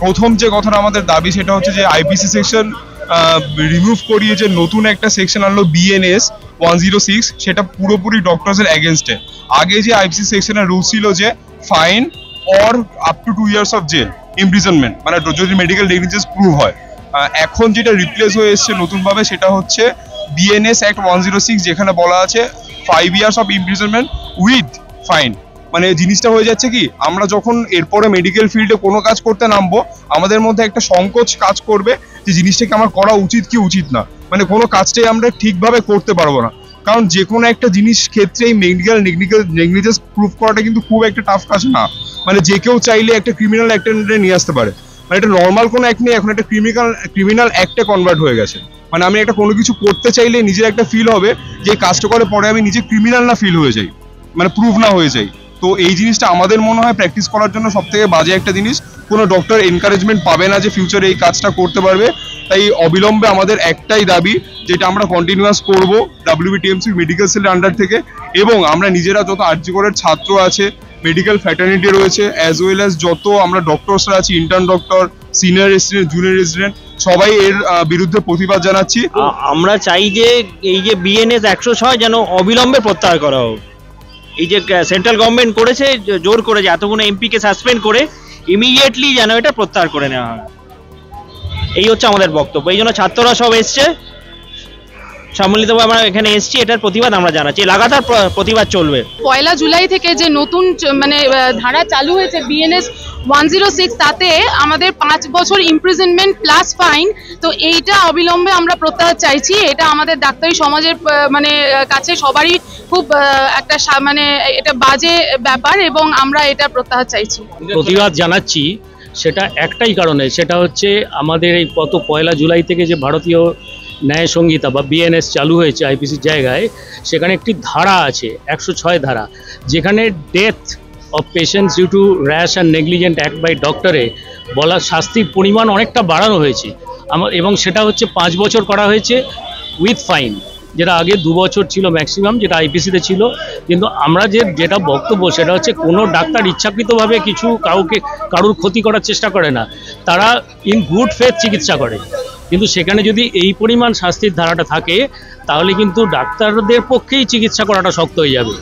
প্রথম যে কথাটা আমাদের দাবি সেটা হচ্ছে যে আইপিসি সেকশন রিমুভ করিয়ে যে নতুন একটা সেকশন আনলো বিএনএস 106, সেটা পুরোপুরি ডক্টরসের এগেনস্টে। আগে যে আইপিসি সেকশনের রুল ছিল যে fine or up to 2 years of jail imprisonment, মানে যদি মেডিকেল নেগলিজেন্স প্রুভ হয়। এখন যেটা রিপ্লেস হয়ে এসছে নতুনভাবে সেটা হচ্ছে বিএনএস অ্যাক্ট 106, যেখানে বলা আছে 5 years of imprisonment with fine. মানে জিনিসটা হয়ে যাচ্ছে কি, আমরা যখন এরপরে মেডিকেল ফিল্ডে কোনো কাজ করতে নামবো আমাদের মধ্যে একটা সংকোচ কাজ করবে যে জিনিসটাকে আমার করা উচিত কি উচিত না, মানে কোনো কাজটাই আমরা ঠিকভাবে করতে পারবো না। কারণ যে কোনো একটা জিনিস ক্ষেত্রে এই মেডিকেল নেগলিজেন্স প্রুভ করাটা কিন্তু খুব একটা টাফ কাজ না। মানে যে কেউ চাইলে একটা ক্রিমিনাল অ্যাক্টে নিয়ে আসতে পারে, মানে এটা নর্মাল কোনো অ্যাক্ট নেই, এখন একটা ক্রিমিনাল অ্যাক্টে কনভার্ট হয়ে গেছে। মানে আমি একটা কোনো কিছু করতে চাইলে নিজের একটা ফিল হবে যে কাজটা করে পরে আমি নিজে ক্রিমিনাল না ফিল হয়ে যাই, মানে প্রুভ না হয়ে যাই। তো এই জিনিসটা আমাদের মনে হয় প্র্যাকটিস করার জন্য সব থেকে বাজে একটা জিনিস। কোনো ডক্টর এনকারেজমেন্ট পাবে না যে ফিউচারে এই কাজটা করতে পারবে। তাই অবিলম্বে আমাদের একটাই দাবি, যেটা আমরা কন্টিনিউয়াস করব WBTMC মেডিকেল সেলের আন্ডার থেকে, এবং আমরা নিজেরা যত আরজি করের ছাত্র আছে, মেডিকেল ফ্র্যাটার্নিটি রয়েছে, অ্যাজ ওয়েল অ্যাজ যত আমরা ডক্টরসরা আছি, intern doctor, senior resident, junior resident, সবাই এর বিরুদ্ধে প্রতিবাদ জানাচ্ছি। আমরা চাই যে এই যে বিএনএস 106 যেন অবিলম্বে প্রত্যাহার করা হোক। এই যে সেন্ট্রাল গভর্নমেন্ট করেছে জোর করে যে এতগুলো এমপিকে সাসপেন্ড করে ইমিডিয়েটলি যেন এটা প্রত্যাহার করে নেওয়া হয়, এই হচ্ছে আমাদের বক্তব্য। এই জন্য ছাত্ররা সব এসছে, সম্মিলিতভাবে আমরা এখানে এসছি, এটার প্রতিবাদ আমরা জানাচ্ছি, লাগাতার প্রতিবাদ চলবে। 1 জুলাই থেকে যে নতুন মানে ধারা চালু হয়েছে বিএনএস 106, তাতে আমাদের 5 বছর ইমপ্রিজনমেন্ট প্লাস ফাইন, তো এইটা অবিলম্বে আমরা প্রত্যাহার চাইছি। এটা আমাদের ডাক্তারি সমাজের মানে কাছে সবারই খুব একটা মানে এটা বাজে ব্যাপার, এবং আমরা এটা প্রত্যাহার চাইছি, প্রতিবাদ জানাচ্ছি। সেটা একটাই কারণে, সেটা হচ্ছে আমাদের এই গত 1 জুলাই থেকে যে ভারতীয় ন্যায় সংহিতা বা বিএনএস চালু হয়েছে আইপিসির জায়গায়, সেখানে একটি ধারা আছে 106 ধারা, যেখানে death of patients due to rash and negligent act by ডক্টরে বলা শাস্তির পরিমাণ অনেকটা বাড়ানো হয়েছে এবং সেটা হচ্ছে 5 বছর করা হয়েছে উইথ ফাইন, যেটা আগে 2 বছর ছিল ম্যাক্সিমাম, যেটা আইপিসিতে ছিল। কিন্তু আমরা যেটা বক্তব্য সেটা হচ্ছে কোনো ডাক্তার ইচ্ছাকৃতভাবে কারুর ক্ষতি করার চেষ্টা করে না, তারা ইন গুড ফেথ চিকিৎসা করে। কিন্তু সেখানে যদি এই পরিমাণ শাস্তির ধারাটা থাকে তাহলে কিন্তু ডাক্তারদের পক্ষেই চিকিৎসা করাটা শক্ত হয়ে যাবে।